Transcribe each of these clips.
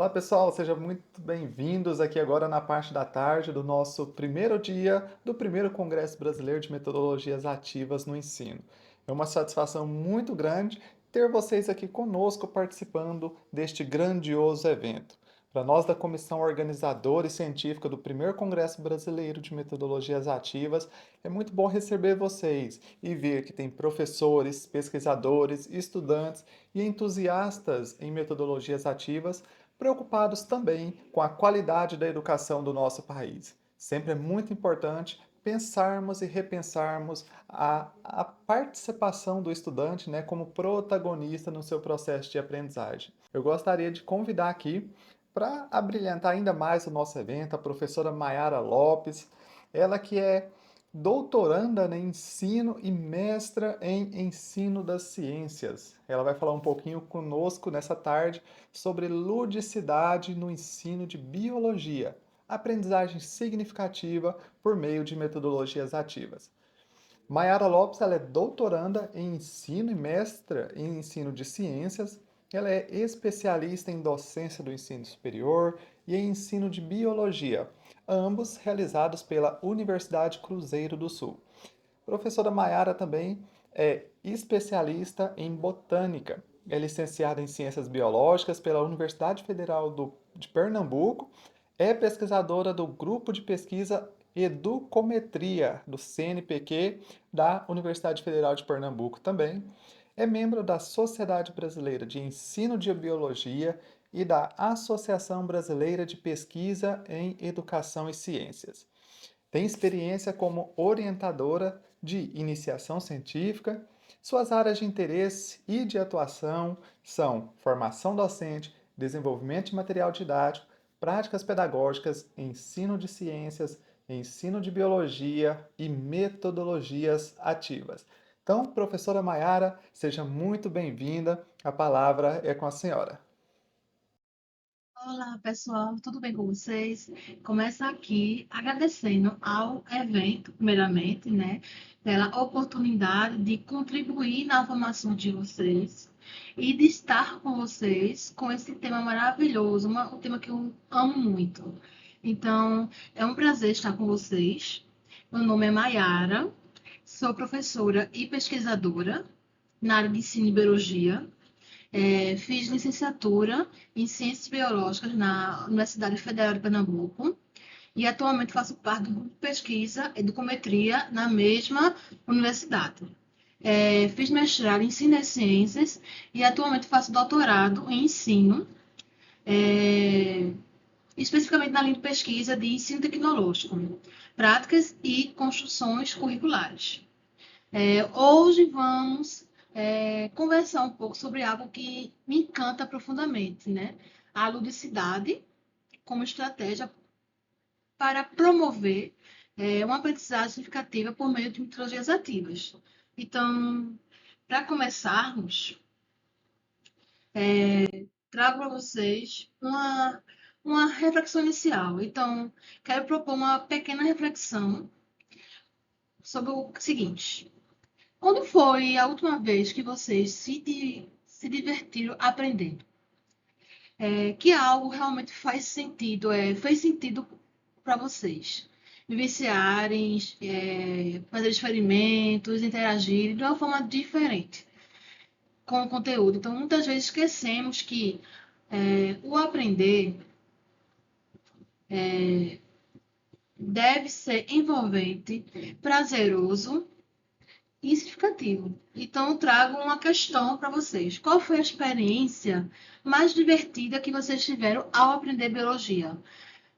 Fala pessoal, sejam muito bem-vindos aqui agora na parte da tarde do nosso primeiro dia do primeiro Congresso Brasileiro de Metodologias Ativas no Ensino. É uma satisfação muito grande ter vocês aqui conosco participando deste grandioso evento. Para nós da comissão organizadora e científica do primeiro Congresso Brasileiro de Metodologias Ativas, é muito bom receber vocês e ver que tem professores, pesquisadores, estudantes e entusiastas em metodologias ativas preocupados também com a qualidade da educação do nosso país. Sempre é muito importante pensarmos e repensarmos a participação do estudante, né, como protagonista no seu processo de aprendizagem. Eu gostaria de convidar aqui para abrilhantar ainda mais o nosso evento a professora Maiara Lopes, ela que é doutoranda em ensino e mestra em ensino das ciências. Ela vai falar um pouquinho conosco nessa tarde sobre ludicidade no ensino de biologia, aprendizagem significativa por meio de metodologias ativas. Maiara Lopes, ela é doutoranda em ensino e mestra em ensino de ciências. Ela é especialista em docência do ensino superior e em ensino de biologia, ambos realizados pela Universidade Cruzeiro do Sul. Professora Maiara também é especialista em botânica. É licenciada em ciências biológicas pela Universidade Federal de Pernambuco. É pesquisadora do grupo de pesquisa Educometria, do CNPq, da Universidade Federal de Pernambuco também. É membro da Sociedade Brasileira de Ensino de Biologia e da Associação Brasileira de Pesquisa em Educação e Ciências. Tem experiência como orientadora de iniciação científica. Suas áreas de interesse e de atuação são formação docente, desenvolvimento de material didático, práticas pedagógicas, ensino de ciências, ensino de biologia e metodologias ativas. Então, professora Maiara, seja muito bem-vinda. A palavra é com a senhora. Olá, pessoal, tudo bem com vocês? Começo aqui agradecendo ao evento, primeiramente, né, pela oportunidade de contribuir na formação de vocês e de estar com vocês com esse tema maravilhoso, um tema que eu amo muito. Então, é um prazer estar com vocês. Meu nome é Maiara, sou professora e pesquisadora na área de ensino e biologia. Fiz licenciatura em Ciências Biológicas na Universidade Federal de Pernambuco e atualmente faço parte do grupo de pesquisa Educometria na mesma universidade. Fiz mestrado em Ciências e atualmente faço doutorado em ensino, é, especificamente na linha de pesquisa de ensino tecnológico, práticas e construções curriculares. Hoje vamos conversar um pouco sobre algo que me encanta profundamente, né? A ludicidade como estratégia para promover uma aprendizagem significativa por meio de metodologias ativas. Então, para começarmos, trago para vocês uma reflexão inicial. Então, quero propor uma pequena reflexão sobre o seguinte: quando foi a última vez que vocês se divertiram aprendendo? Que algo realmente fez sentido para vocês? Vivenciarem, fazer experimentos, interagirem de uma forma diferente com o conteúdo. Então, muitas vezes esquecemos que o aprender deve ser envolvente, prazeroso e significativo. Então, eu trago uma questão para vocês. Qual foi a experiência mais divertida que vocês tiveram ao aprender biologia?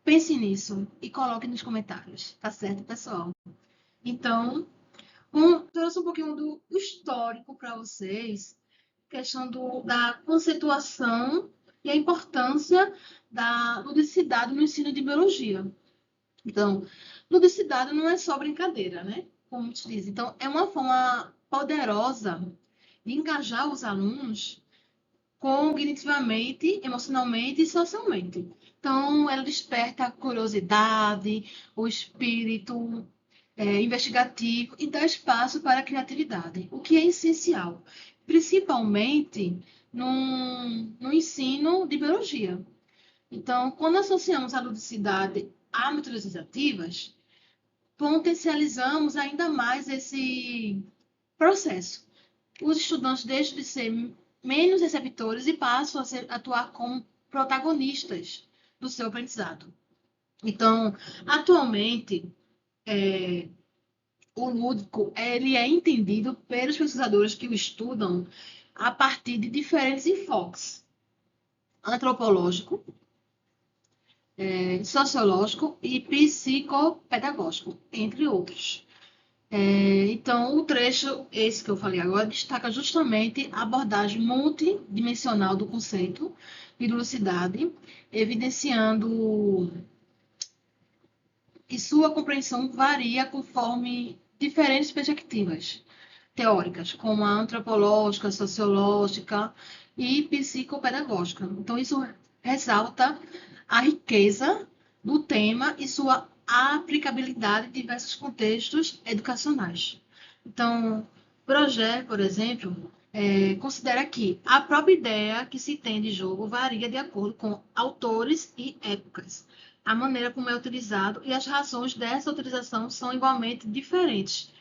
Pense nisso e coloque nos comentários, tá certo, pessoal? Então, trouxe um pouquinho do histórico para vocês, questão da conceituação e a importância da ludicidade no ensino de biologia. Então, ludicidade não é só brincadeira, né? Como muitos dizem. Então, é uma forma poderosa de engajar os alunos cognitivamente, emocionalmente e socialmente. Então, ela desperta a curiosidade, o espírito investigativo e dá espaço para a criatividade, o que é essencial, principalmente no ensino de biologia. Então, quando associamos a ludicidade a metodologias ativas, potencializamos ainda mais esse processo. Os estudantes deixam de ser menos receptores e passam a atuar como protagonistas do seu aprendizado. Então, atualmente, o lúdico ele é entendido pelos pesquisadores que o estudam a partir de diferentes enfoques: antropológico, sociológico e psicopedagógico, entre outros. Então, o trecho, esse que eu falei agora, destaca justamente a abordagem multidimensional do conceito de ludicidade, evidenciando que sua compreensão varia conforme diferentes perspectivas teóricas, como a antropológica, sociológica e psicopedagógica. Então, isso ressalta a riqueza do tema e sua aplicabilidade em diversos contextos educacionais. Então, Projet, por exemplo, considera que a própria ideia que se tem de jogo varia de acordo com autores e épocas. A maneira como é utilizado e as razões dessa utilização são igualmente diferentes.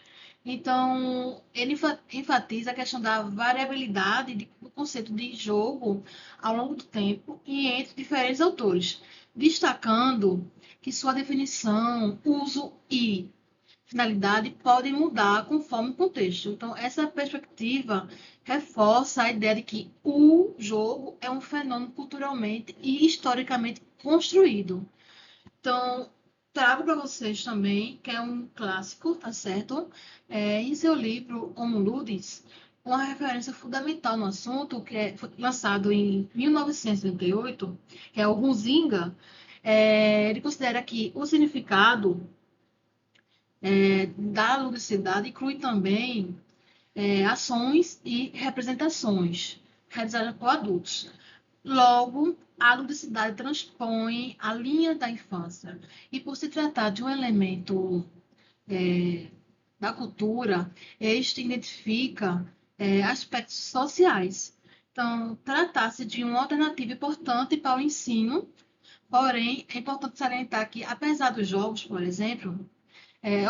Então, ele enfatiza a questão da variabilidade do conceito de jogo ao longo do tempo e entre diferentes autores, destacando que sua definição, uso e finalidade podem mudar conforme o contexto. Então, essa perspectiva reforça a ideia de que o jogo é um fenômeno culturalmente e historicamente construído. Então, trago para vocês também, que é um clássico, tá certo? Em seu livro Homo Ludens, uma referência fundamental no assunto, foi lançado em 1938, que é o Huizinga. Ele considera que o significado da ludicidade inclui também ações e representações realizadas por adultos. Logo, a ludicidade transpõe a linha da infância. E por se tratar de um elemento da cultura, este identifica aspectos sociais. Então, trata-se de uma alternativa importante para o ensino, porém, é importante salientar que, apesar dos jogos, por exemplo,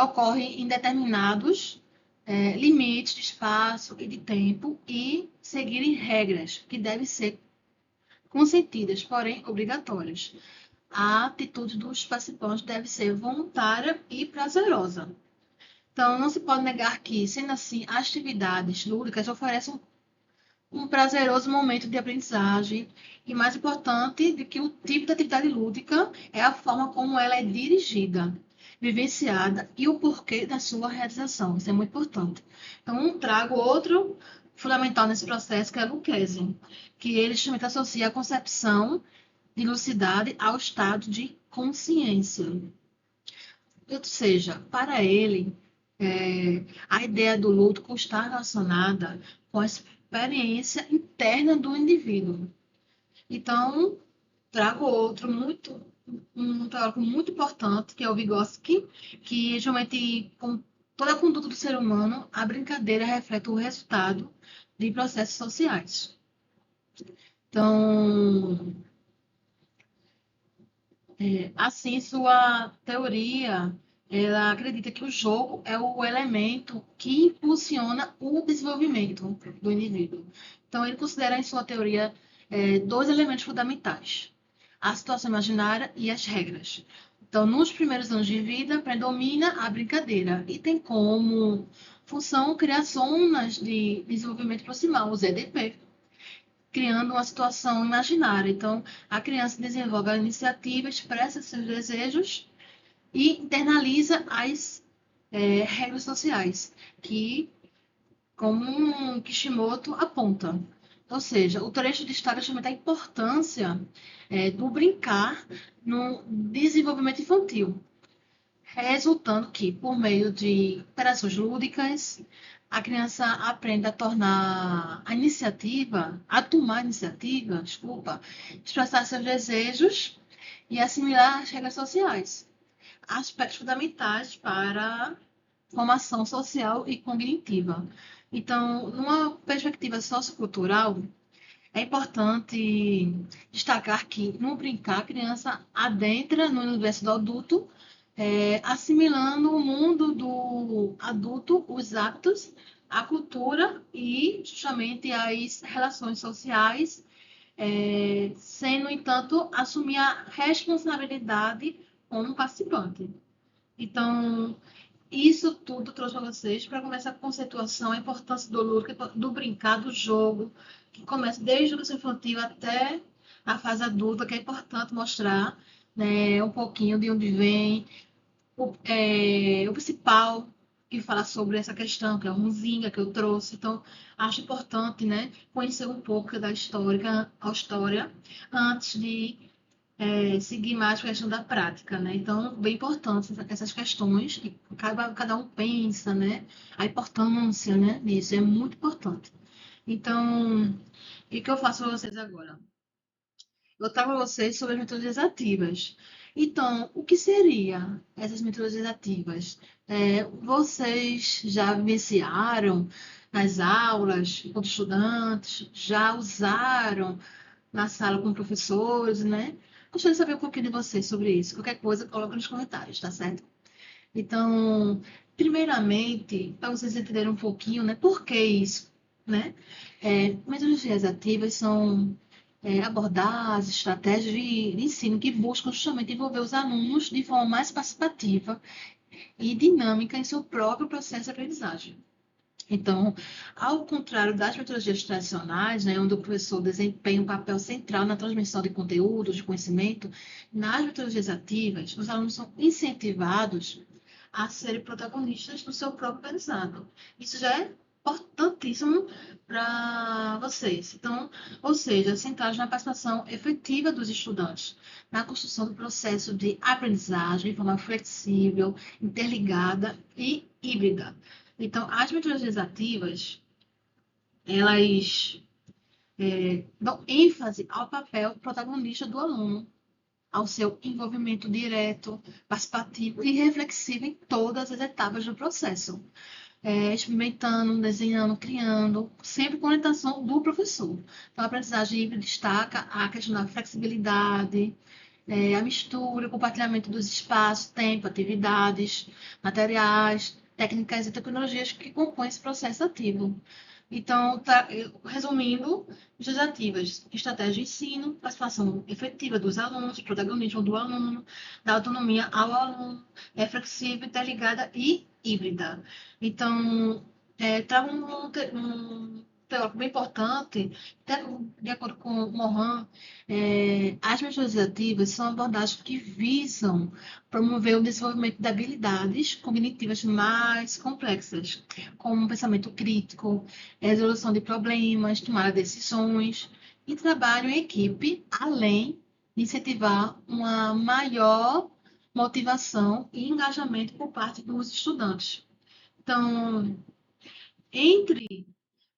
ocorrem em determinados limites de espaço e de tempo e seguirem regras que devem ser consentidas, porém obrigatórias. A atitude dos participantes deve ser voluntária e prazerosa. Então, não se pode negar que, sendo assim, as atividades lúdicas oferecem um prazeroso momento de aprendizagem e, mais importante, de que o tipo de atividade lúdica é a forma como ela é dirigida, vivenciada e o porquê da sua realização. Isso é muito importante. Então, trago outro fundamental nesse processo, que é Lucchesi, que ele justamente associa a concepção de lucidade ao estado de consciência. Ou seja, para ele, a ideia do luto está relacionada com a experiência interna do indivíduo. Então, trago outro um teórico muito importante, que é o Vygotsky, que geralmente, com toda a conduta do ser humano, a brincadeira reflete o resultado de processos sociais. Então, assim, sua teoria, ela acredita que o jogo é o elemento que impulsiona o desenvolvimento do indivíduo. Então, ele considera em sua teoria dois elementos fundamentais: a situação imaginária e as regras. Então, nos primeiros anos de vida, predomina a brincadeira e tem como função criar zonas de desenvolvimento proximal, os EDP, criando uma situação imaginária. Então, a criança desenvolve a iniciativa, expressa seus desejos e internaliza as regras sociais, que, como Kishimoto aponta. Ou seja, o trecho destaca justamente a importância do brincar no desenvolvimento infantil, resultando que, por meio de interações lúdicas, a criança aprende a tornar a iniciativa, a tomar a iniciativa, desculpa, expressar seus desejos e assimilar as regras sociais, aspectos fundamentais para a formação social e cognitiva. Então, numa perspectiva sociocultural, É importante destacar que, no brincar, a criança adentra no universo do adulto, assimilando o mundo do adulto, os hábitos, a cultura e justamente as relações sociais, sem, no entanto, assumir a responsabilidade como participante. Então, isso tudo trouxe para vocês para começar a conceituação, a importância do lúdico, do brincar, do jogo, que começa desde a educação infantil até a fase adulta, que é importante mostrar, né, um pouquinho de onde vem o principal que fala sobre essa questão, que é o Muzinga que eu trouxe. Então, acho importante, né, conhecer um pouco da história antes de seguir mais a questão da prática, né? Então, bem importante essas questões que cada um pensa, né? A importância, né, nisso é muito importante. Então, o que eu faço para vocês agora? Eu trago para vocês sobre as metodologias ativas. Então, o que seria essas metodologias ativas? Vocês já vivenciaram nas aulas com estudantes? Já usaram na sala com professores, né? Gostaria de saber um pouquinho de vocês sobre isso. Qualquer coisa, coloca nos comentários, tá certo? Então, primeiramente, para vocês entenderem um pouquinho, né? Por que isso, né? Metodologias ativas são abordagens, estratégias de ensino que buscam justamente envolver os alunos de forma mais participativa e dinâmica em seu próprio processo de aprendizagem. Então, ao contrário das metodologias tradicionais, né, onde o professor desempenha um papel central na transmissão de conteúdos, de conhecimento, nas metodologias ativas, os alunos são incentivados a serem protagonistas do seu próprio aprendizado. Isso já é importantíssimo para vocês. Então, ou seja, centrados na participação efetiva dos estudantes, na construção do processo de aprendizagem de forma flexível, interligada e híbrida. Então, as metodologias ativas, elas dão ênfase ao papel protagonista do aluno, ao seu envolvimento direto, participativo e reflexivo em todas as etapas do processo, experimentando, desenhando, criando, sempre com orientação do professor. Então, a aprendizagem híbrida destaca a questão da flexibilidade, a mistura, o compartilhamento dos espaços, tempo, atividades, materiais, técnicas e tecnologias que compõem esse processo ativo. Então, resumindo, ativas, estratégia de ensino, participação efetiva dos alunos, protagonismo do aluno, da autonomia ao aluno, é flexível, interligada e híbrida. Então, trago um teórico bem importante, até de acordo com o Morin, as metodologias ativas são abordagens que visam promover o desenvolvimento de habilidades cognitivas mais complexas, como pensamento crítico, resolução de problemas, tomar decisões e trabalho em equipe, além de incentivar uma maior motivação e engajamento por parte dos estudantes. Então, entre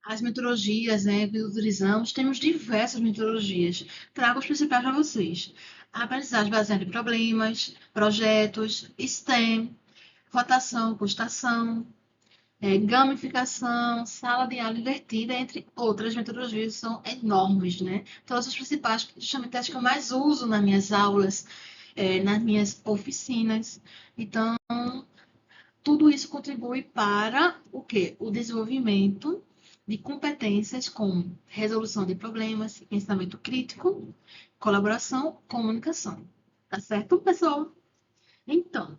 as metodologias, né, que utilizamos, temos diversas metodologias. Trago as principais para vocês. A aprendizagem baseada em problemas, projetos, STEM, rotação, postação, gamificação, sala de aula invertida, entre outras metodologias, são enormes, né? Todas as principais, justamente as que eu mais uso nas minhas aulas, nas minhas oficinas. Então, tudo isso contribui para o quê? O desenvolvimento de competências como resolução de problemas, pensamento crítico, colaboração, comunicação. Tá certo, pessoal? Então,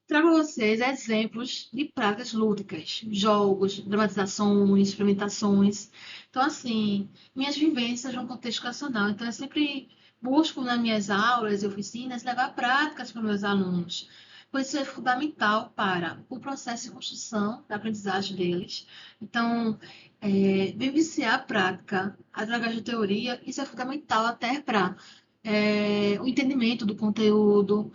trago a vocês exemplos de práticas lúdicas, jogos, dramatizações, experimentações. Então, assim, minhas vivências no contexto educacional. Então, eu sempre busco nas minhas aulas e oficinas levar práticas para meus alunos, pois isso é fundamental para o processo de construção da aprendizagem deles. Então, vivenciar a prática através da teoria, isso é fundamental até para o entendimento do conteúdo,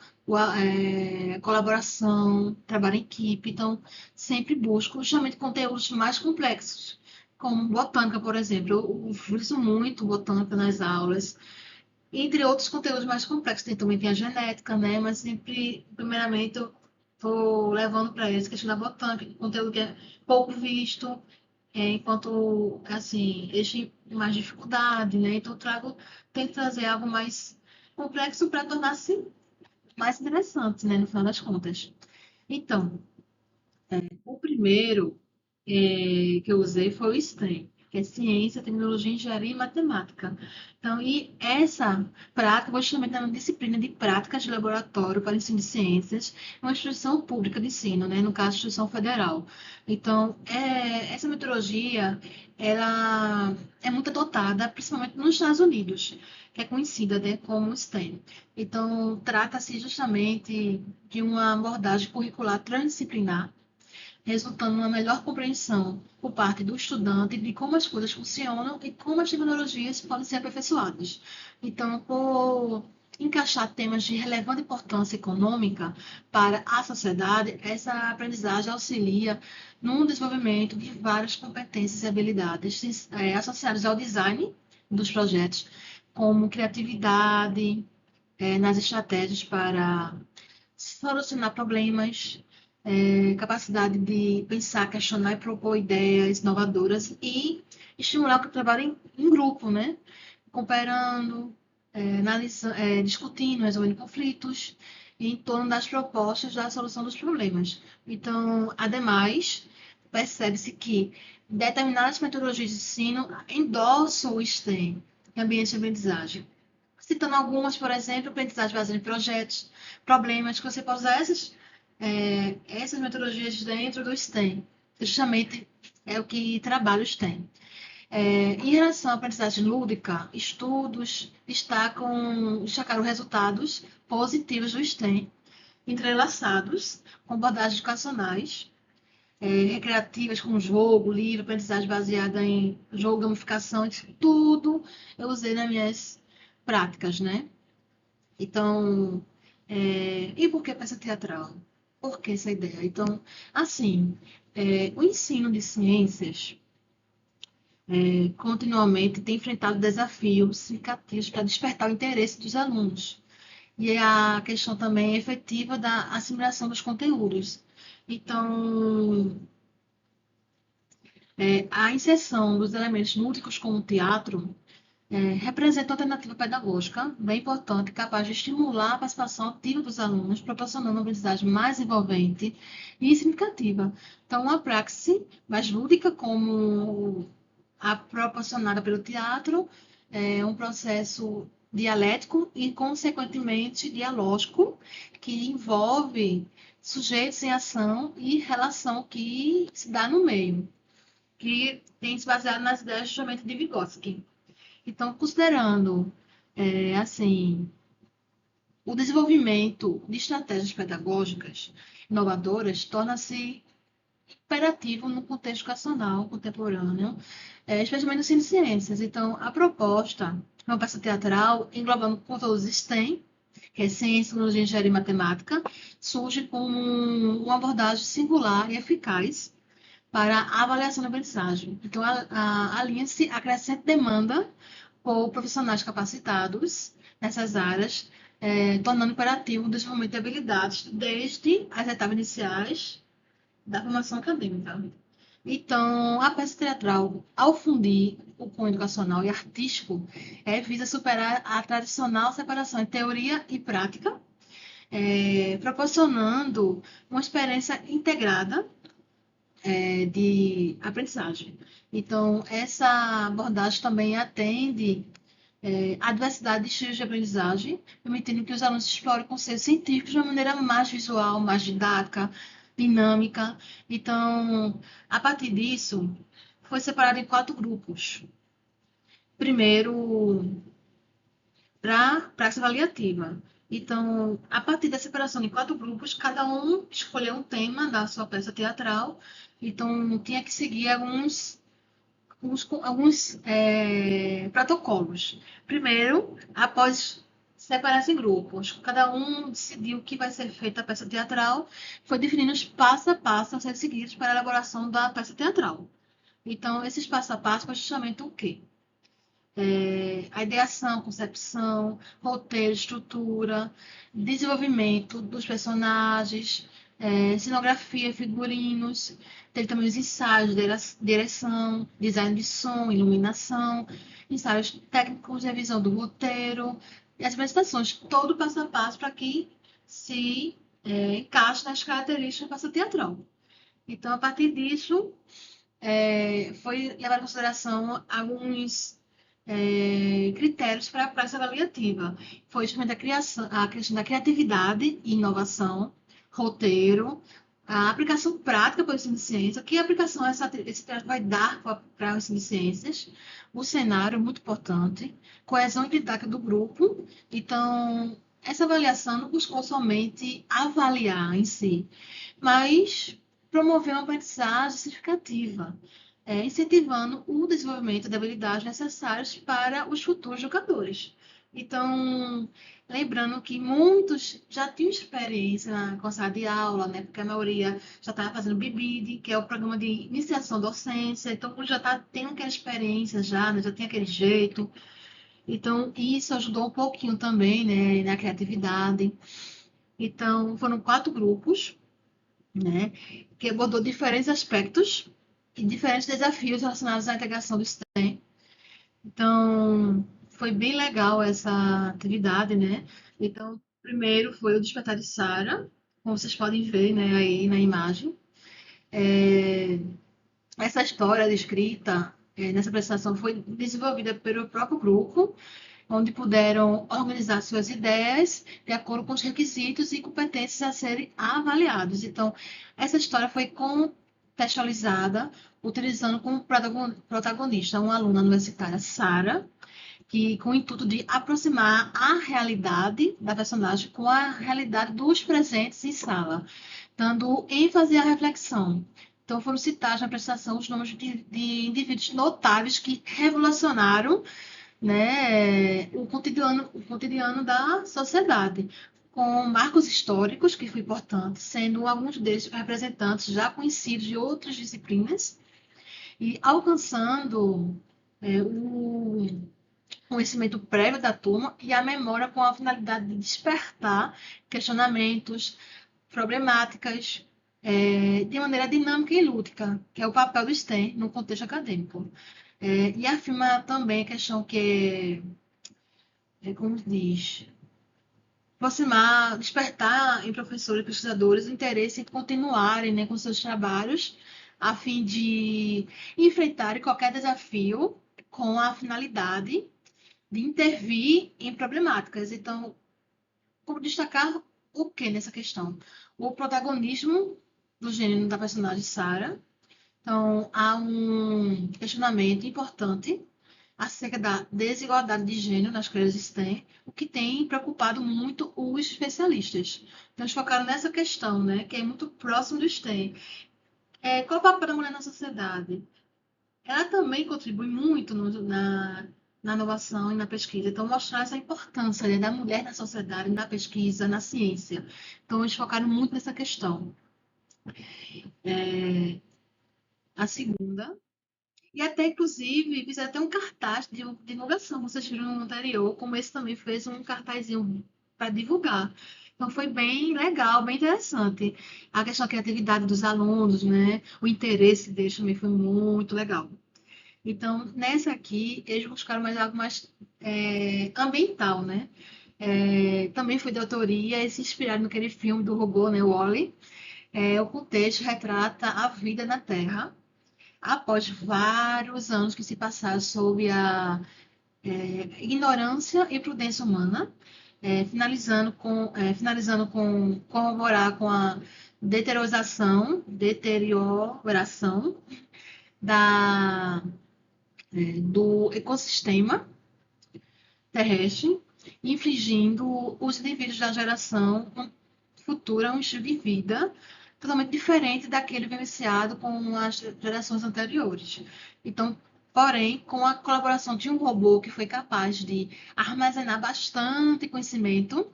colaboração, trabalho em equipe. Então, sempre busco justamente conteúdos mais complexos, como botânica, por exemplo. Eu utilizo muito botânica nas aulas, entre outros conteúdos mais complexos. Também tem a genética, né? Mas sempre, primeiramente, eu estou levando para eles a questão da botânica, conteúdo que é pouco visto, enquanto, assim, eles têm mais dificuldade, né? Então, tento trazer algo mais complexo para tornar-se mais interessante, né? No final das contas. Então, o primeiro que eu usei foi o STEM, que é Ciência, Tecnologia, Engenharia e Matemática. Então, e essa prática, vou chamar de uma disciplina de práticas de laboratório para ensino de ciências, é uma instituição pública de ensino, né? No caso, instituição federal. Então, essa metodologia, ela é muito adotada, principalmente nos Estados Unidos, que é conhecida, né, como STEM. Então, trata-se justamente de uma abordagem curricular transdisciplinar, resultando numa melhor compreensão por parte do estudante de como as coisas funcionam e como as tecnologias podem ser aperfeiçoadas. Então, por encaixar temas de relevante importância econômica para a sociedade, essa aprendizagem auxilia no desenvolvimento de várias competências e habilidades associadas ao design dos projetos, como criatividade, nas estratégias para solucionar problemas, capacidade de pensar, questionar e propor ideias inovadoras e estimular o trabalho em grupo, né? Cooperando, discutindo, resolvendo conflitos em torno das propostas da solução dos problemas. Então, ademais, percebe-se que determinadas metodologias de ensino endossam o STEM, ambiente de aprendizagem. Citando algumas, por exemplo, aprendizagem baseada em projetos, problemas, que você pode usar essas metodologias dentro do STEM. Justamente é o que trabalhos têm. Em relação à aprendizagem lúdica, estudos destacaram resultados positivos do STEM, entrelaçados com abordagens educacionais, recreativas, como jogo, livro, aprendizagem baseada em jogo, gamificação, isso tudo eu usei nas minhas práticas, né? Então, e por que peça teatral? Por que essa ideia? Então, assim, o ensino de ciências continuamente tem enfrentado desafios significativos para despertar o interesse dos alunos. E a questão também efetiva da assimilação dos conteúdos. Então, a inserção dos elementos lúdicos como o teatro representa uma alternativa pedagógica bem importante, capaz de estimular a participação ativa dos alunos, proporcionando uma aprendizagem mais envolvente e significativa. Então, uma praxe mais lúdica, como a proporcionada pelo teatro, é um processo dialético e, consequentemente, dialógico, que envolve sujeitos em ação e relação que se dá no meio, que tem se baseado nas ideias justamente de Vygotsky. Então, considerando, assim, o desenvolvimento de estratégias pedagógicas inovadoras torna-se imperativo no contexto educacional contemporâneo, especialmente no ensino de ciências. Então, a proposta é uma peça teatral englobando conteúdos STEM, que é Ciência, Tecnologia, Engenharia e Matemática, surge como uma abordagem singular e eficaz para a avaliação da aprendizagem. Então, alinha-se a crescente demanda por profissionais capacitados nessas áreas, tornando imperativo o desenvolvimento de habilidades desde as etapas iniciais da formação acadêmica. Então, a peça teatral, ao fundir o cunho educacional e artístico, visa superar a tradicional separação entre teoria e prática, proporcionando uma experiência integrada de aprendizagem. Então, essa abordagem também atende à diversidade de estilos de aprendizagem, permitindo que os alunos explorem conceitos científicos de uma maneira mais visual, mais didática, dinâmica. Então, a partir disso, foi separado em 4 grupos. Primeiro, para praxe avaliativa. Então, a partir da separação em 4 grupos, cada um escolheu um tema da sua peça teatral. Então, tinha que seguir alguns protocolos. Primeiro, após separar-se em grupos, cada um decidiu o que vai ser feito a peça teatral, foi definindo os passo a passo a ser seguidos para a elaboração da peça teatral. Então, esses passo a passo foi justamente o quê? A ideação, concepção, roteiro, estrutura, desenvolvimento dos personagens, cenografia, figurinos, teve também os ensaios, direção, design de som, iluminação, ensaios técnicos, revisão do roteiro, e as apresentações, todo passo a passo para que se encaixe nas características da peça teatral. Então, a partir disso, foi levado em consideração alguns critérios para essa avaliativa. Foi justamente a questão da criatividade e inovação, roteiro, a aplicação prática para o ensino de ciências, que aplicação esse teatro vai dar para o ensino de ciências, o cenário, muito importante, coesão didática do grupo. Então, essa avaliação não buscou somente avaliar em si, mas promover uma aprendizagem significativa, incentivando o desenvolvimento de habilidades necessárias para os futuros jogadores. Então, lembrando que muitos já tinham experiência com a sala de aula, né? Porque a maioria já estava fazendo BIBID, que é o programa de iniciação à docência, então já está tendo aquela experiência já, né? Já tem aquele jeito. Então, isso ajudou um pouquinho também, né, na criatividade. Então, foram 4 grupos, né, que abordou diferentes aspectos e diferentes desafios relacionados à integração do STEM. Então, foi bem legal essa atividade, né? Então, primeiro foi o Despertar de Sara, como vocês podem ver, né, aí na imagem. Essa história descrita nessa apresentação foi desenvolvida pelo próprio grupo, onde puderam organizar suas ideias de acordo com os requisitos e competências a serem avaliados. Então, essa história foi contextualizada utilizando como protagonista uma aluna universitária, Sara, que com o intuito de aproximar a realidade da personagem com a realidade dos presentes em sala, dando ênfase à reflexão. Então, foram citados na apresentação os nomes de indivíduos notáveis que revolucionaram, né, o cotidiano da sociedade, com marcos históricos, que foi importante, sendo alguns deles representantes já conhecidos de outras disciplinas, e alcançando o conhecimento prévio da turma e a memória com a finalidade de despertar questionamentos, problemáticas, de maneira dinâmica e lúdica, que é o papel do STEM no contexto acadêmico. E afirma também a questão que como diz, aproximar, despertar em professores e pesquisadores o interesse em continuarem, né, com seus trabalhos, a fim de enfrentarem qualquer desafio com a finalidade de intervir em problemáticas. Então, como destacar o que nessa questão? O protagonismo do gênero da personagem Sarah. Então, há um questionamento importante acerca da desigualdade de gênero nas carreiras STEM, o que tem preocupado muito os especialistas. Então, eles focaram nessa questão, né, que é muito próximo do STEM. Qual o papel da mulher na sociedade? Ela também contribui muito na inovação e na pesquisa. Então, mostrar essa importância, né, da mulher na sociedade, na pesquisa, na ciência. Então, eles focaram muito nessa questão. A segunda, e até, inclusive, fizeram até um cartaz de divulgação. Vocês viram no anterior, como esse também fez um cartazinho para divulgar. Então, foi bem legal, bem interessante. A questão da criatividade dos alunos, né? O interesse deles também foi muito legal. Então, nessa aqui, eles buscaram mais algo mais ambiental, né? Também foi de autoria e se inspiraram naquele filme do robô, né? O Wall-E. O contexto retrata a vida na Terra após vários anos que se passaram sob a ignorância e prudência humana, finalizando com corroborar com a deterioração do ecossistema terrestre, infligindo os indivíduos da geração futura um estilo de vida totalmente diferente daquele vivenciado com as gerações anteriores. Então, porém, com a colaboração de um robô que foi capaz de armazenar bastante conhecimento,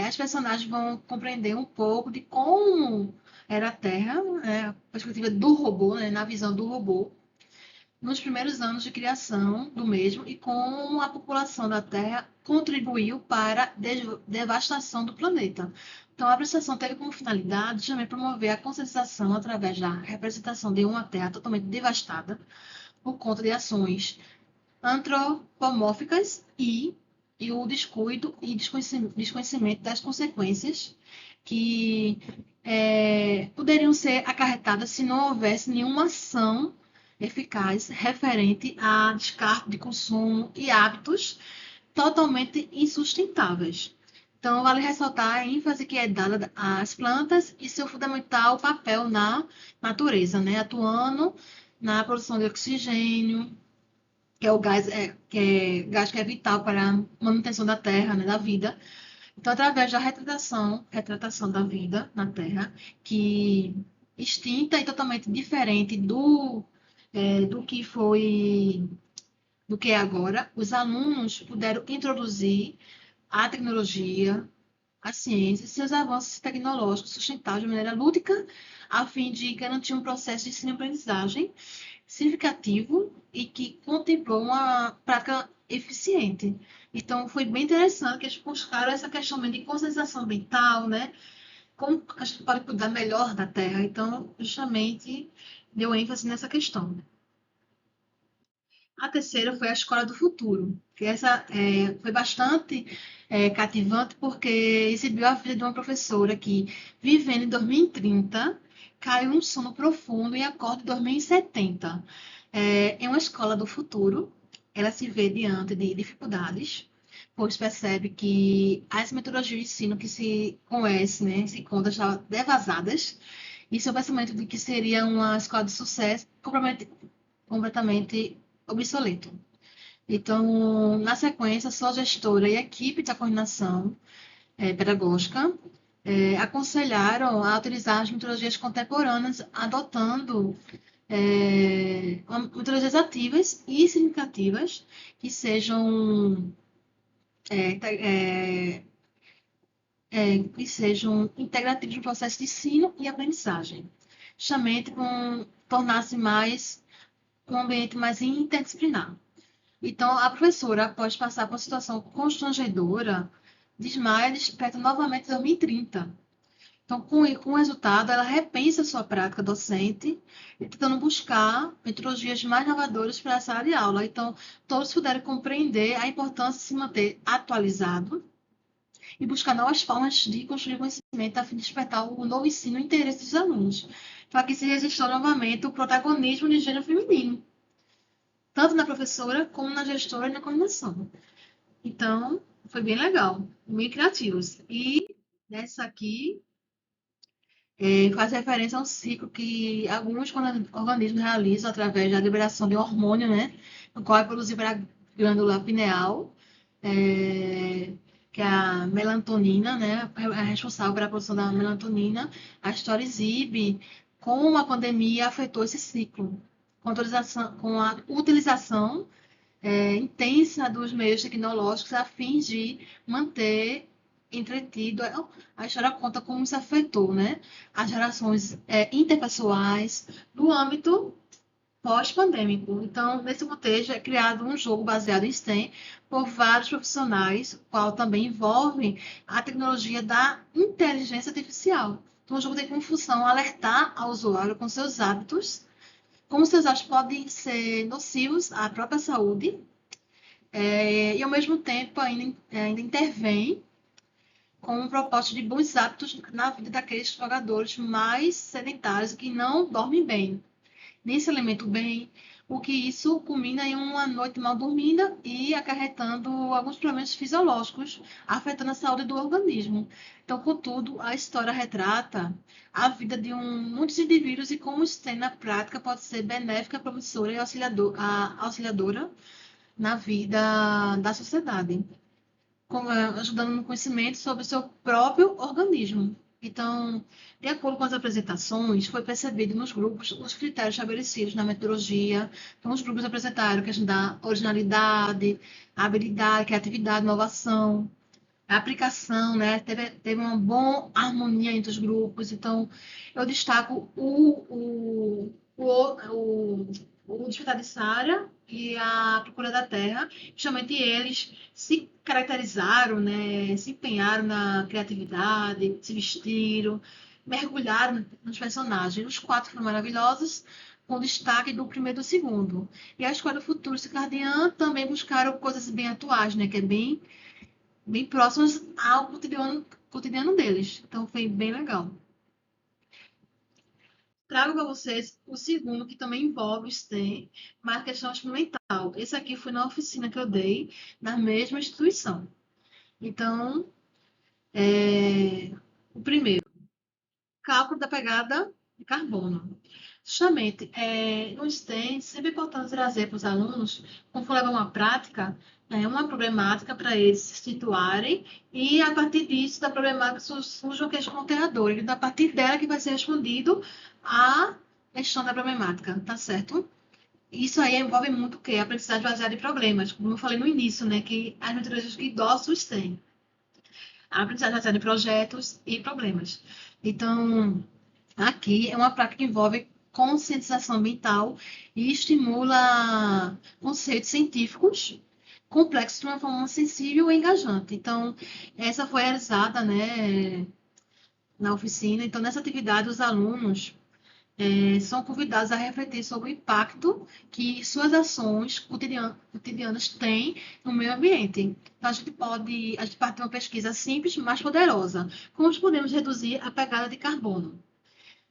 as personagens vão compreender um pouco de como era a Terra, a perspectiva do robô, né, na visão do robô, nos primeiros anos de criação do mesmo e como a população da Terra contribuiu para a devastação do planeta. Então, a apresentação teve como finalidade também promover a conscientização através da representação de uma terra totalmente devastada por conta de ações antropomórficas e o descuido e desconhecimento das consequências que poderiam ser acarretadas se não houvesse nenhuma ação eficaz referente a descarte de consumo e hábitos totalmente insustentáveis. Então, vale ressaltar a ênfase que é dada às plantas e seu fundamental papel na natureza, né? Atuando na produção de oxigênio, que é o gás, gás que é vital para a manutenção da Terra, né, da vida. Então, através da retratação da vida na Terra, que extinta e totalmente diferente do que foi, do que é agora, os alunos puderam introduzir a tecnologia, a ciência e seus avanços tecnológicos sustentáveis de maneira lúdica, a fim de garantir um processo de ensino-aprendizagem significativo e que contemplou uma prática eficiente. Então, foi bem interessante que eles buscaram essa questão de conscientização ambiental, né? Como a gente pode cuidar melhor da Terra. Então, justamente, deu ênfase nessa questão. A terceira foi a Escola do Futuro, que essa foi bastante cativante porque exibiu a vida de uma professora que, vivendo em 2030, caiu num sono profundo e acorda em 2070. Em uma escola do futuro, ela se vê diante de dificuldades, pois percebe que as metodologias de ensino que se conhece, né, se conta já devasadas, e seu pensamento de que seria uma escola de sucesso completamente obsoleto. Então, na sequência, sua gestora e a equipe da coordenação pedagógica aconselharam a utilizar as metodologias contemporâneas, adotando metodologias ativas e significativas que sejam integrativos no processo de ensino e aprendizagem, justamente com tornar-se mais um ambiente mais interdisciplinar. Então, a professora, após passar por uma situação constrangedora, desmaia e desperta novamente em 2030. Então, com o resultado, ela repensa a sua prática docente, tentando buscar metodologias mais inovadoras para a sala de aula. Então, todos puderam compreender a importância de se manter atualizado e buscar novas formas de construir conhecimento a fim de despertar o novo ensino e interesse dos alunos. Então, aqui se registrou novamente o protagonismo de gênero feminino, tanto na professora como na gestora e na coordenação. Então, foi bem legal, bem criativos. E nessa aqui faz referência a um ciclo que alguns organismos realizam através da liberação de hormônio, né? O qual é produzido pela glândula pineal, que é a melatonina, né? É responsável pela produção da melatonina. A história exibe como a pandemia afetou esse ciclo, com a utilização intensa dos meios tecnológicos a fim de manter entretido. A história conta como isso afetou, né, as relações interpessoais no âmbito pós-pandêmico. Então, nesse contexto, é criado um jogo baseado em STEM por vários profissionais, o qual também envolve a tecnologia da inteligência artificial. Então, o jogo tem como função alertar ao usuário com seus hábitos, como seus hábitos podem ser nocivos à própria saúde e, ao mesmo tempo, ainda intervém com um propósito de bons hábitos na vida daqueles jogadores mais sedentários que não dormem bem, nem se alimentam bem, o que isso culmina em uma noite mal dormida e acarretando alguns problemas fisiológicos, afetando a saúde do organismo. Então, contudo, a história retrata a vida de muitos indivíduos e como isso tem na prática pode ser benéfica, promissora e auxiliadora na vida da sociedade, ajudando no conhecimento sobre o seu próprio organismo. Então, de acordo com as apresentações, foi percebido nos grupos os critérios estabelecidos na metodologia. Então, os grupos apresentaram a questão da originalidade, a habilidade, a criatividade, a inovação, a aplicação, né? Teve uma boa harmonia entre os grupos. Então, eu destaco o Despertar de Sarah e A Procura da Terra. Justamente eles se caracterizaram, né, se empenharam na criatividade, se vestiram, mergulharam nos personagens. Os quatro foram maravilhosos, com destaque do primeiro e do segundo. E a Escola do Futuro e Cardian também buscaram coisas bem atuais, né, que é bem próximas ao cotidiano deles. Então foi bem legal. Trago para vocês o segundo, que também envolve STEM, mas questão experimental. Esse aqui foi na oficina que eu dei, na mesma instituição. Então, o primeiro, cálculo da pegada de carbono. Justamente, no STEM, sempre é importante trazer para os alunos, como for levar uma prática, uma problemática para eles se situarem e, a partir disso, da problemática, surge uma questão alteradora. E, a partir dela que vai ser respondido a questão da problemática, tá certo? Isso aí envolve muito o quê? A aprendizagem baseada em problemas, como eu falei no início, né? Que as metodologias que idossos têm. A aprendizagem baseada em projetos e problemas. Então, aqui é uma prática que envolve conscientização ambiental e estimula conceitos científicos complexos de uma forma sensível e engajante. Então, essa foi realizada, né, na oficina. Então, nessa atividade, os alunos são convidados a refletir sobre o impacto que suas ações cotidianas têm no meio ambiente. Então, a gente parte de uma pesquisa simples, mas poderosa. Como podemos reduzir a pegada de carbono?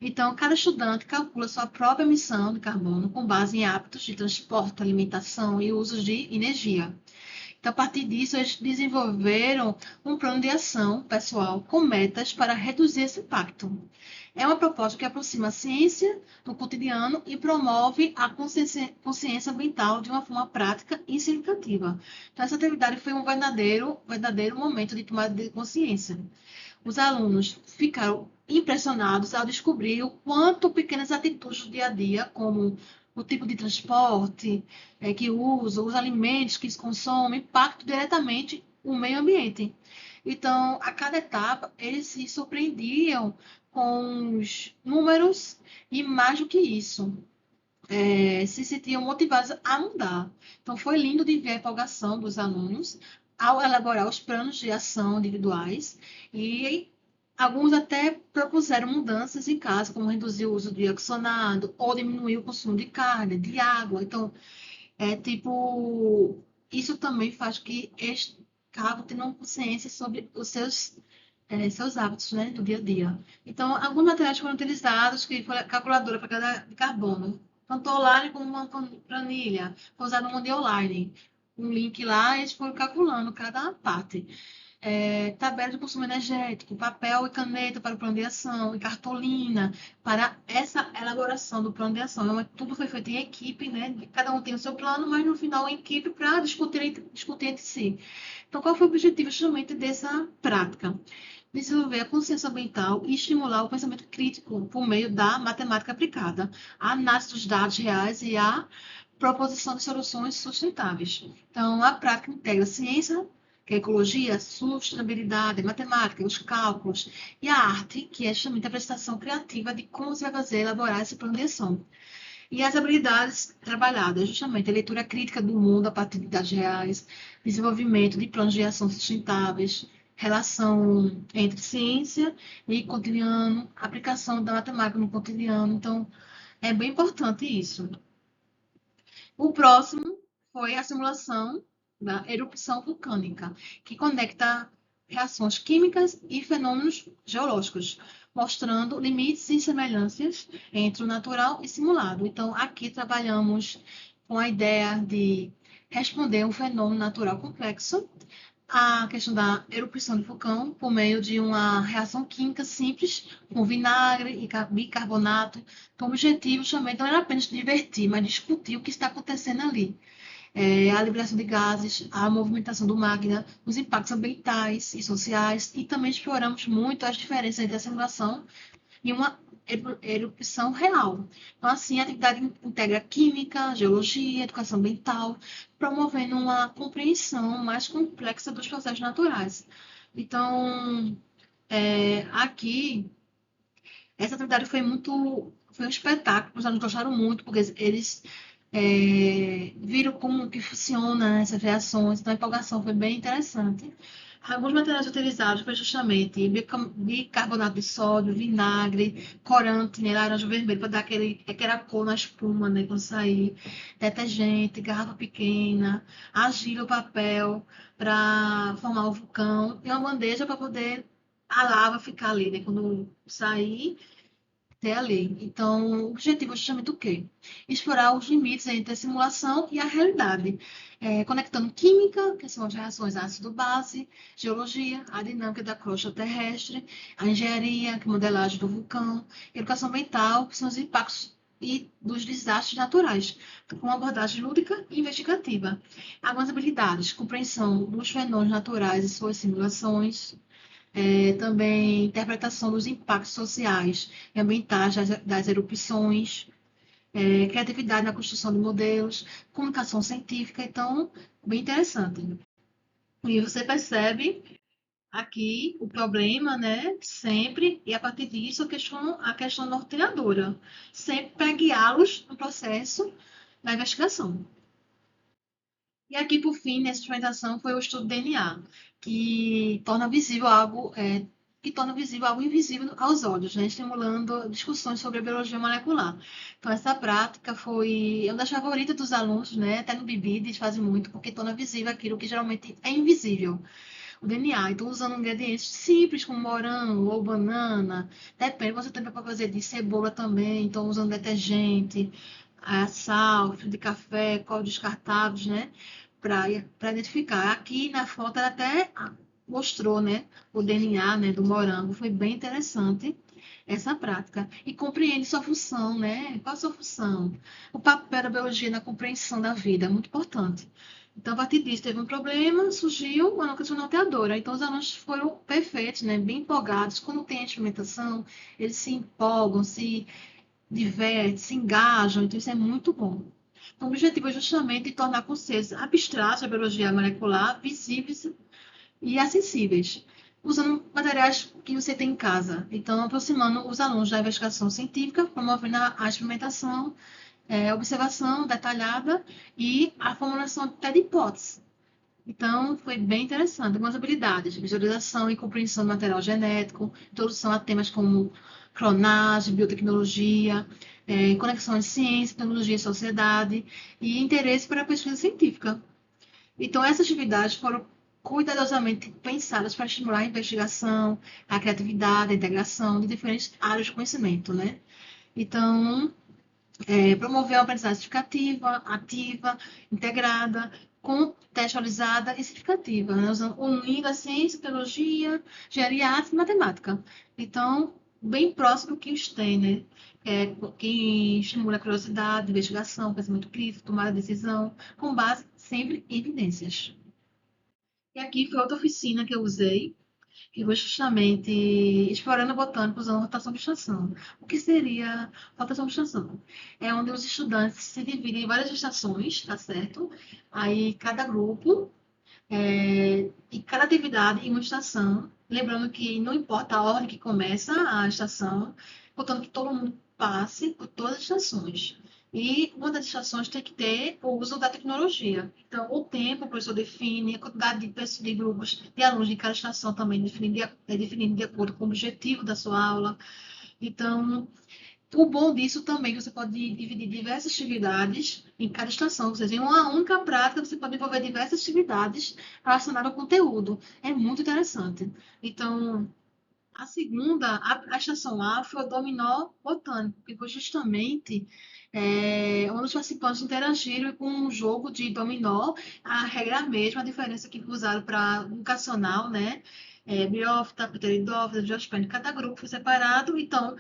Então, cada estudante calcula sua própria emissão de carbono com base em hábitos de transporte, alimentação e usos de energia. Então, a partir disso, eles desenvolveram um plano de ação pessoal com metas para reduzir esse impacto. É uma proposta que aproxima a ciência do cotidiano e promove a consciência ambiental de uma forma prática e significativa. Então, essa atividade foi um verdadeiro momento de tomada de consciência. Os alunos ficaram impressionados ao descobrir o quanto pequenas atitudes do dia a dia, como o tipo de transporte que usam, os alimentos que se consomem, impactam diretamente o meio ambiente. Então, a cada etapa, eles se surpreendiam com os números e, mais do que isso, se sentiam motivados a mudar. Então, foi lindo de ver a empolgação dos alunos ao elaborar os planos de ação individuais e alguns até propuseram mudanças em casa, como reduzir o uso de oxonado ou diminuir o consumo de carne, de água. Então, isso também faz que eles acabam tendo uma consciência sobre os seus hábitos, né, do dia a dia. Então, alguns materiais foram utilizados, que foi a calculadora para cada de carbono, tanto online como uma planilha, foi usado uma de online. Um link lá, eles foram calculando cada parte. Tabela de consumo energético, papel e caneta para o plano de ação, e cartolina para essa elaboração do plano de ação. Então, tudo foi feito em equipe, né? Cada um tem o seu plano, mas no final em equipe para discutir entre si. Então, qual foi o objetivo justamente dessa prática? Desenvolver a consciência ambiental e estimular o pensamento crítico por meio da matemática aplicada, a análise dos dados reais e a proposição de soluções sustentáveis. Então, a prática integra a ciência, que é a ecologia, sustentabilidade, matemática, os cálculos, e a arte, que é justamente a prestação criativa de como você vai fazer, elaborar esse plano de ação. E as habilidades trabalhadas, justamente a leitura crítica do mundo a partir de dados reais, desenvolvimento de planos de ação sustentáveis, relação entre ciência e cotidiano, aplicação da matemática no cotidiano. Então, é bem importante isso. O próximo foi a simulação da erupção vulcânica, que conecta reações químicas e fenômenos geológicos, mostrando limites e semelhanças entre o natural e simulado. Então, aqui trabalhamos com a ideia de responder um fenômeno natural complexo, a questão da erupção de vulcão por meio de uma reação química simples com vinagre e bicarbonato. Então, o objetivo também não era apenas divertir, mas discutir o que está acontecendo ali. A liberação de gases, a movimentação do magma, os impactos ambientais e sociais, e também exploramos muito as diferenças entre a simulação e uma erupção real. Então, assim, a atividade integra química, geologia, educação ambiental, promovendo uma compreensão mais complexa dos processos naturais. Então, aqui, essa atividade foi um espetáculo, os alunos gostaram muito, porque eles viram como que funciona essas reações, então a empolgação foi bem interessante. Alguns materiais utilizados foi justamente bicarbonato de sódio, vinagre, corante, né, laranja vermelho, para dar aquela cor na espuma, né, quando sair, detergente, garrafa pequena, argila, papel, para formar o vulcão, e uma bandeja para poder a lava ficar ali, né, quando sair, ter ali. Então, o objetivo é justamente o quê? Explorar os limites entre a simulação e a realidade, conectando química, que são as reações ácido-base, geologia, a dinâmica da crosta terrestre, a engenharia, que é a modelagem do vulcão, e educação ambiental, que são os impactos e dos desastres naturais, com uma abordagem lúdica e investigativa. Algumas habilidades, compreensão dos fenômenos naturais e suas simulações, também interpretação dos impactos sociais e ambientais das erupções, criatividade na construção de modelos, comunicação científica, então, bem interessante. E você percebe aqui o problema, né, sempre, e a partir disso a questão norteadora, sempre para guiá-los no processo da investigação. E aqui, por fim, nessa instrumentação foi o estudo do DNA, que torna visível algo invisível aos olhos, né? Estimulando discussões sobre a biologia molecular. Então, essa prática foi uma das favoritas dos alunos, né? Até no BIBID eles fazem muito, porque torna visível aquilo que geralmente é invisível, o DNA. Então, usando ingredientes simples como morango ou banana, depende, você também pode fazer de cebola também, então usando detergente, sal, fio de café, cola descartáveis, né? Para identificar. Aqui na foto ela até mostrou, né, o DNA, né, do morango. Foi bem interessante essa prática. E compreende sua função, né? Qual a sua função? O papel da biologia na compreensão da vida é muito importante. Então, a partir disso, teve um problema, surgiu uma questão norteadora. Então, os alunos foram perfeitos, né? Bem empolgados. Quando tem a instrumentação, eles se empolgam, se divertem, se engajam. Então, isso é muito bom. Então, o objetivo é justamente tornar conceitos abstratos da biologia molecular visíveis e acessíveis, usando materiais que você tem em casa. Então, aproximando os alunos da investigação científica, promovendo a experimentação, observação detalhada e a formulação até de hipóteses. Então, foi bem interessante. Algumas habilidades: visualização e compreensão do material genético, introdução a temas como clonagem, biotecnologia, conexão de ciência, tecnologia e sociedade, e interesse para a pesquisa científica. Então, essas atividades foram cuidadosamente pensadas para estimular a investigação, a criatividade, a integração de diferentes áreas de conhecimento, né? Então, promover uma aprendizagem significativa, ativa, integrada, contextualizada e significativa, né? Unindo a ciência, tecnologia, engenharia, arte e matemática. Então, bem próximo do que os tem, né? Que estimula a curiosidade, investigação, pensamento crítico, tomada de decisão, com base sempre em evidências. E aqui foi outra oficina que eu usei, que foi justamente explorando a botânica usando rotação de estação. O que seria rotação de estação? É onde os estudantes se dividem em várias estações, tá certo? Aí cada grupo e cada atividade em uma estação. Lembrando que não importa a ordem que começa a estação, portanto que todo mundo passe por todas as estações. E uma das estações tem que ter o uso da tecnologia. Então, o tempo o professor define, a quantidade de grupos de alunos de cada estação também é definido de acordo com o objetivo da sua aula. Então, o bom disso também é que você pode dividir diversas atividades em cada estação. Ou seja, em uma única prática, você pode envolver diversas atividades relacionadas ao conteúdo. É muito interessante. Então, a estação A foi o dominó botânico, que foi justamente onde os participantes interagiram com um jogo de dominó. A regra é a mesma, a diferença que usaram para educacional, né? Biófita, pteridófita, geospênio, cada grupo foi separado, então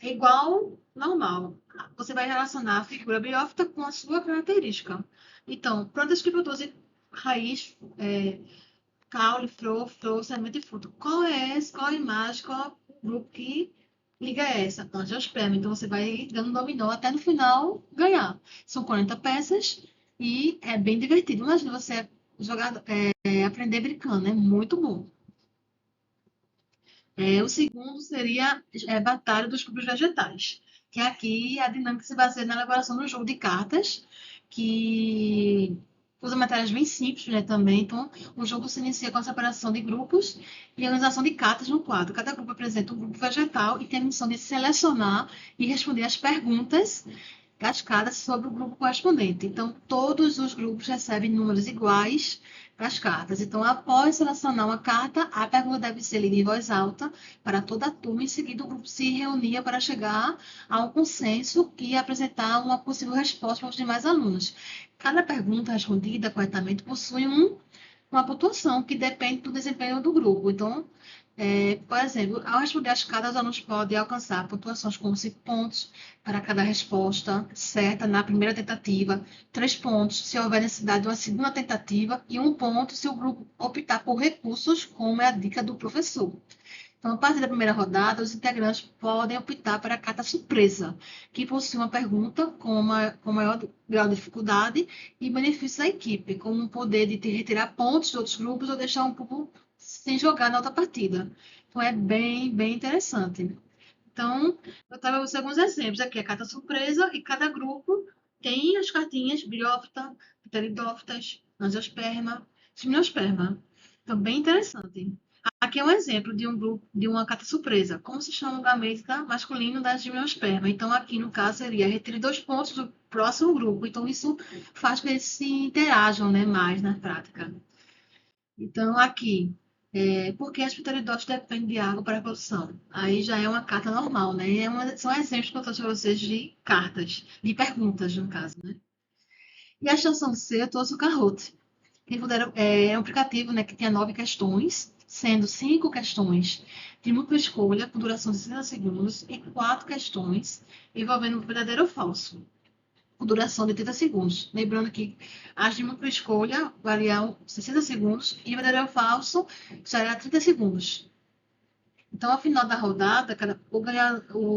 é igual normal. Você vai relacionar a figura biófita com a sua característica. Então, plantas que produzem raiz, caule, flor, semente e fruto. Qual é esse? Qual a imagem? Qual o grupo que liga essa? Angiosperma. Então, você vai dando dominó até no final ganhar. São 40 peças e é bem divertido. Imagina você jogar, aprender brincando, é muito bom. O segundo seria Batalha dos Grupos Vegetais. que aqui a dinâmica se baseia na elaboração do jogo de cartas, que usa matérias bem simples, né, também. Então, o jogo se inicia com a separação de grupos e a organização de cartas no quadro. Cada grupo apresenta um grupo vegetal e tem a missão de selecionar e responder as perguntas cascadas sobre o grupo correspondente. Então, todos os grupos recebem números iguais para as cartas. Então, após selecionar uma carta, a pergunta deve ser lida em voz alta para toda a turma. Em seguida, o grupo se reunia para chegar a um consenso e apresentar uma possível resposta para os demais alunos. Cada pergunta respondida corretamente possui uma pontuação que depende do desempenho do grupo. Então, por exemplo, ao responder as cartas, os alunos podem alcançar pontuações como 5 pontos para cada resposta certa na primeira tentativa, 3 pontos se houver necessidade de uma segunda tentativa e 1 ponto se o grupo optar por recursos, como é a dica do professor. Então, a partir da primeira rodada, os integrantes podem optar para a carta surpresa, que possui uma pergunta com maior grau de dificuldade e benefícios da equipe, como o poder de retirar pontos de outros grupos ou deixar um grupo sem jogar na outra partida. Então, é bem interessante. Então, eu estava você alguns exemplos aqui. A carta surpresa e cada grupo tem as cartinhas Briófita, Pteridófitas, Angiosperma, Gimnosperma. Então, bem interessante. Aqui é um exemplo de um grupo, de uma carta surpresa. Como se chama o gameta masculino da gimnosperma? Então, aqui no caso seria retire 2 pontos do próximo grupo. Então, isso faz com que eles se interajam, né, mais na prática. Então, aqui, por que as pteridófitas dependem de água para a reprodução? Aí já é uma carta normal, né? São exemplos que eu trouxe para vocês de cartas, de perguntas, no caso, né? E a estação C, eu trouxe o Kahoot, que é um aplicativo, né, que tem 9 questões, sendo 5 questões de múltipla escolha, com duração de 60 segundos, e 4 questões envolvendo verdadeiro ou falso, com duração de 30 segundos. Lembrando que as de múltipla escolha variam 60 segundos e verdadeiro ou falso será 30 segundos. Então, ao final da rodada, o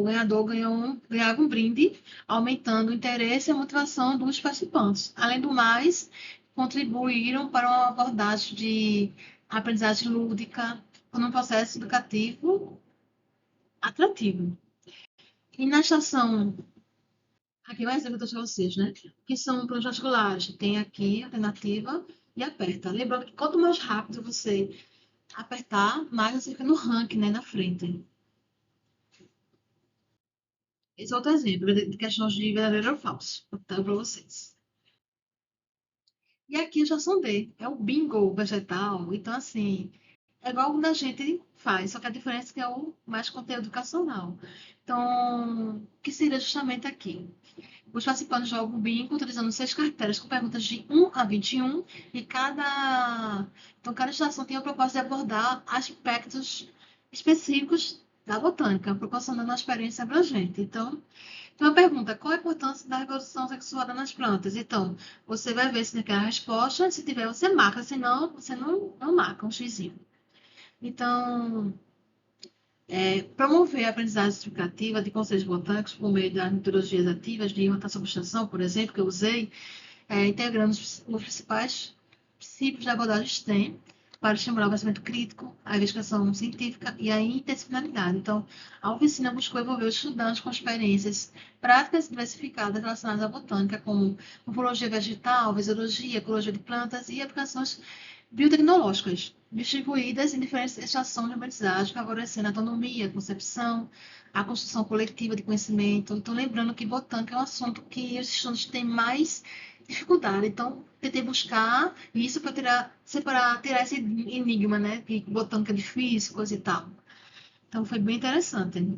ganhador ganhava um brinde, aumentando o interesse e a motivação dos participantes. Além do mais, contribuíram para uma abordagem de aprendizagem lúdica, com um processo educativo atrativo. E na estação, aqui é um exemplo para vocês, né? Que são planos vasculares. Tem aqui a alternativa e aperta. Lembrando que quanto mais rápido você apertar, mais você fica no ranking, né, na frente. Esse é outro exemplo de questões de verdadeiro ou falso. Vou dar para vocês. E aqui já são D. É o bingo vegetal. Então, assim, é igual o da gente faz, só que a diferença é que é o mais conteúdo educacional. Então, o que seria justamente aqui? Os participantes jogam bingo utilizando 6 carteiras com perguntas de 1 a 21 e cada estação tem a proposta de abordar aspectos específicos da botânica, proporcionando uma experiência abrangente. Então, tem uma pergunta: qual a importância da reprodução sexuada nas plantas? Então, você vai ver se tem a resposta, se tiver, você marca, se não, você não marca um xizinho. Então, promover a aprendizagem explicativa de conceitos botânicos por meio das metodologias ativas de rotação substituição, por exemplo, que eu usei, integrando os principais princípios da abordagem STEM para estimular o pensamento crítico, a investigação científica e a interdisciplinaridade. Então, a oficina buscou envolver os estudantes com experiências práticas diversificadas relacionadas à botânica, como morfologia vegetal, fisiologia, ecologia de plantas e aplicações biotecnológicas, distribuídas em diferentes estações de aprendizagem, favorecendo a autonomia, a concepção, a construção coletiva de conhecimento. Então, lembrando que botânica é um assunto que os estudantes têm mais dificuldade. Então, tentei buscar isso para tirar esse enigma, né? Que botânica é difícil, coisa e tal. Então, foi bem interessante.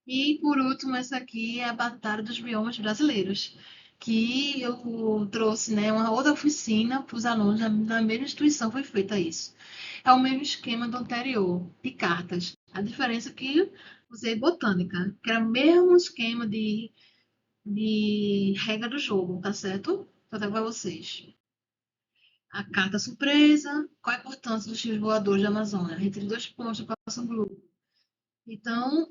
E, por último, essa aqui é a Batalha dos Biomas Brasileiros, que eu trouxe, né, uma outra oficina para os alunos da mesma instituição, foi feita isso. É o mesmo esquema do anterior, de cartas. A diferença é que usei botânica, que era o mesmo esquema de regra do jogo, tá certo? Vou dar para vocês. A carta surpresa, qual a importância dos tios voadores da Amazônia? Retire 2 pontos do próximo grupo. Então,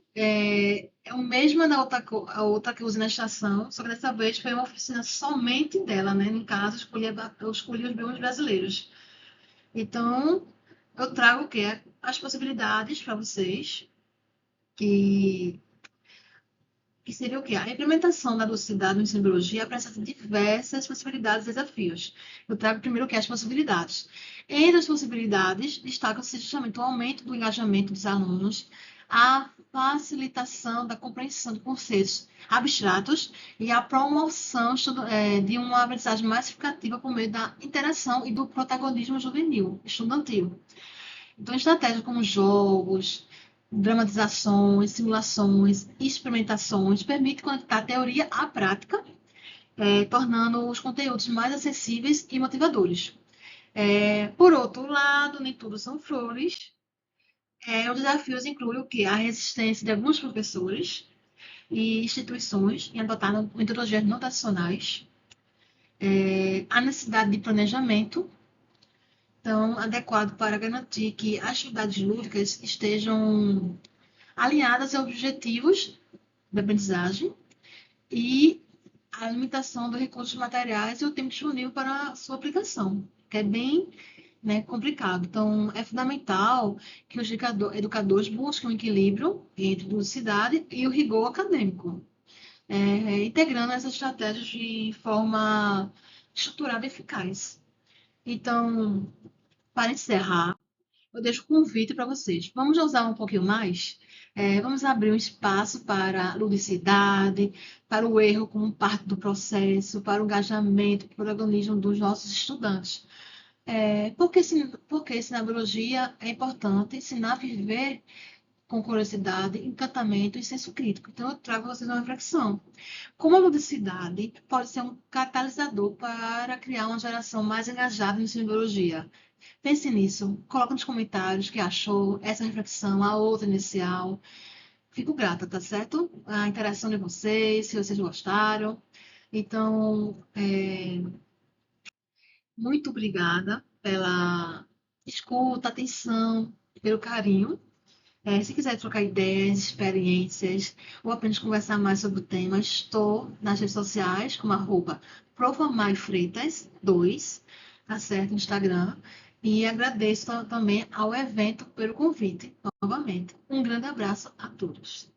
o mesmo da a outra que eu usei na estação, só que dessa vez foi uma oficina somente dela, né? No caso, eu escolhi os biomas brasileiros. Então, eu trago o quê? As possibilidades para vocês, que que seria o quê? A implementação da ludicidade no ensino de biologia apresenta diversas possibilidades e desafios. Eu trago primeiro o que é as possibilidades. Entre as possibilidades, destacam-se justamente o aumento do engajamento dos alunos, a facilitação da compreensão de conceitos abstratos e a promoção de uma aprendizagem mais significativa por meio da interação e do protagonismo juvenil, estudantil. Então, estratégias como jogos, dramatizações, simulações, experimentações permitem conectar a teoria à prática, tornando os conteúdos mais acessíveis e motivadores. Por outro lado, nem tudo são flores. Os desafios incluem o que? A resistência de alguns professores e instituições em adotar metodologias não tradicionais, a necessidade de planejamento tão adequado para garantir que as atividades lúdicas estejam alinhadas aos objetivos da aprendizagem e a limitação dos recursos materiais e o tempo disponível para a sua aplicação, que é bem, né, complicado. Então, é fundamental que os educadores busquem um equilíbrio entre ludicidade e o rigor acadêmico, integrando essas estratégias de forma estruturada e eficaz. Então, para encerrar, eu deixo o convite para vocês. Vamos usar um pouquinho mais? Vamos abrir um espaço para a ludicidade, para o erro como parte do processo, para o engajamento, para o protagonismo dos nossos estudantes. Porque ensinar biologia é importante, ensinar a viver com curiosidade, encantamento e senso crítico. Então, eu trago a vocês uma reflexão. Como a ludicidade pode ser um catalisador para criar uma geração mais engajada em biologia? Pense nisso, coloca nos comentários o que achou, essa reflexão, a outra inicial. Fico grata, tá certo? A interação de vocês, se vocês gostaram. Então, muito obrigada pela escuta, atenção, pelo carinho. Se quiser trocar ideias, experiências, ou apenas conversar mais sobre o tema, estou nas redes sociais, como @profamaifreitas2, tá certo? No Instagram. E agradeço também ao evento pelo convite, novamente. Um grande abraço a todos.